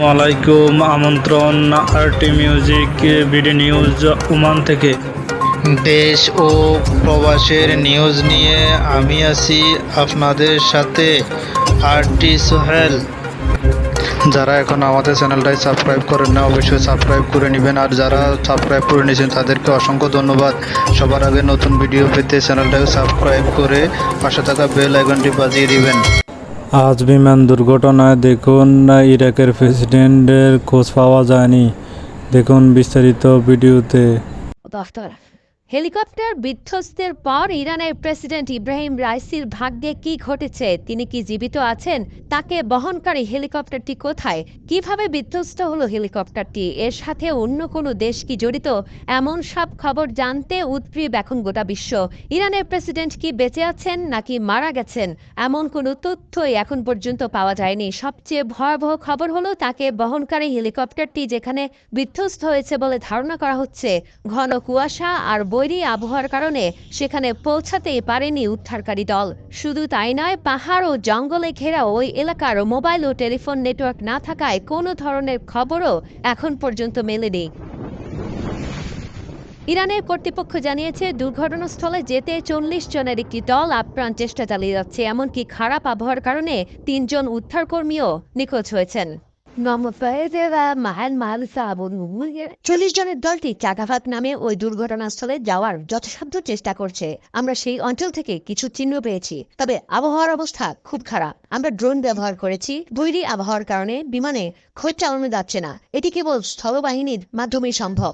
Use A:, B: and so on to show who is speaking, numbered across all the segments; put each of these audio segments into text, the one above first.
A: ওয়ালাইকুম আমন্ত্রণ RT music BD news Oman থেকে। দেশ ও প্রবাসের নিউজ নিয়ে আমি আছি আপনাদের সাথে, আরটি সোহেল। যারা এখন আমাদের চ্যানেলটাই সাবস্ক্রাইব করেন না, অবশ্যই সাবস্ক্রাইব করে নেবেন। আর যারা সাবস্ক্রাইব করে নিয়েছেন তাদেরকে অসংখ্য ধন্যবাদ। সবার আগে নতুন ভিডিও পেতে চ্যানেলটাকে সাবস্ক্রাইব করে পাশে থাকা বেল আইকনটি বাজিয়ে দিবেন। আজ বিমান দুর্ঘটনায় দেখুন ইরাকের প্রেসিডেন্টের খোঁজ পাওয়া যায়নি। দেখুন বিস্তারিত ভিডিওতে।
B: দফতর হেলিকপ্টার বিধ্বস্তের পর ইরানের প্রেসিডেন্ট ইব্রাহিম রাইসির ভাগ্যে কি ঘটেছে? তিনি কি জীবিত আছেন? তাকে বহনকারী হেলিকপ্টারটি কোথায়? কিভাবে বিধ্বস্ত হলো হেলিকপ্টারটি? এর সাথে অন্য কোনো দেশ কি জড়িত? এমন সব খবর জানতে উদ্গ্রীব এখন গোটা বিশ্ব। ইরানের প্রেসিডেন্ট কি বেঁচে আছেন নাকি মারা গেছেন, এমন কোনো তথ্যই এখন পর্যন্ত পাওয়া যায়নি। সবচেয়ে ভয়াবহ খবর হলো তাকে বহনকারী হেলিকপ্টারটি যেখানে বিধ্বস্ত হয়েছে বলে ধারণা করা হচ্ছে, ঘন কুয়াশা আর বৈরী আবহাওয়ার কারণে সেখানে পৌঁছাতেই পারেনি উদ্ধারকারী দল। শুধু তাই নয়, পাহাড় ও জঙ্গলে ঘেরা ওই এলাকার মোবাইল ও টেলিফোন নেটওয়ার্ক না থাকায় কোনো ধরনের খবরও এখন পর্যন্ত মেলেনি। ইরানের কর্তৃপক্ষ জানিয়েছে দুর্ঘটনাস্থলে যেতে ৪০ জনের একটি দল আপ্রাণ চেষ্টা চালিয়ে যাচ্ছে। এমনকি খারাপ আবহাওয়ার কারণে ৩ জন উদ্ধারকর্মীও নিখোঁজ হয়েছেন। ৪০ জনের দলটি চাকাফাত নামে ওই দুর্ঘটনাস্থলে যাওয়ার যথাসাধ্য চেষ্টা করছে। আমরা সেই অঞ্চল থেকে কিছু চিহ্ন পেয়েছি, তবে আবহাওয়ার অবস্থা খুব খারাপ। আমরা ড্রোন ব্যবহার করেছি। বৈরী আবহাওয়ার কারণে বিমানে খোঁজ চালানো যাচ্ছে না। এটি কেবল স্থলবাহিনীর মাধ্যমেই সম্ভব।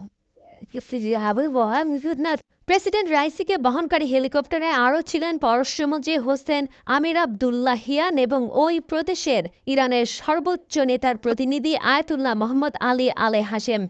B: প্রেসিডেন্ট রাইসিকে বহনকারী হেলিকপ্টারে আরও ছিলেন পররাষ্ট্রমন্ত্রী হোসেন আমির আবদুল্লাহিয়ান এবং ওই প্রদেশের ইরানের সর্বোচ্চ নেতার প্রতিনিধি আয়াতুল্লাহ মোহাম্মদ আলী আলে হাশেম।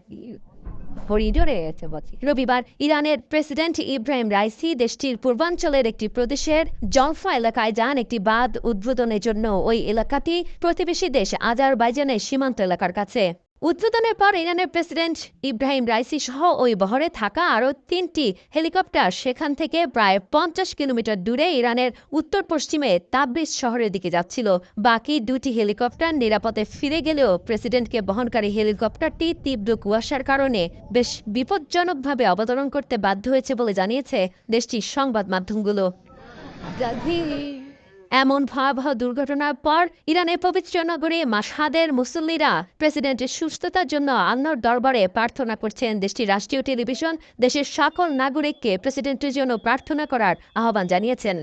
B: রবিবার ইরানের প্রেসিডেন্ট ইব্রাহিম রাইসি দেশটির পূর্বাঞ্চলের একটি প্রদেশের জলফা এলাকায় যান একটি বাঁধ উদ্বোধনের জন্য। ওই এলাকাটি প্রতিবেশী দেশ আজারবাইজানের সীমান্ত এলাকার কাছে। উদ্বোধনের পর ইরানের প্রেসিডেন্ট ইব্রাহিম রাইসি সহ ওই বহরে থাকা আরও ৩টি হেলিকপ্টার সেখান থেকে প্রায় ৫০ কিলোমিটার দূরে ইরানের উত্তর পশ্চিমে তাবরিজ শহরের দিকে যাচ্ছিল। বাকি ২টি হেলিকপ্টার নিরাপদে ফিরে গেলেও প্রেসিডেন্টকে বহনকারী হেলিকপ্টারটি তীব্র কুয়াশার কারণে বেশ বিপজ্জনকভাবে অবতরণ করতে বাধ্য হয়েছে বলে জানিয়েছে দেশটির সংবাদ মাধ্যমগুলো। এমন ভয়াবহ দুর্ঘটনার পর ইরানের পবিত্র নগরী মাশহাদের মুসল্লিরা প্রেসিডেন্টের সুস্থতার জন্য আল্লাহর দরবারে প্রার্থনা করছেন। দেশটির রাষ্ট্রীয় টেলিভিশন দেশের সকল নাগরিককে প্রেসিডেন্টের জন্য প্রার্থনা করার আহ্বান জানিয়েছেন।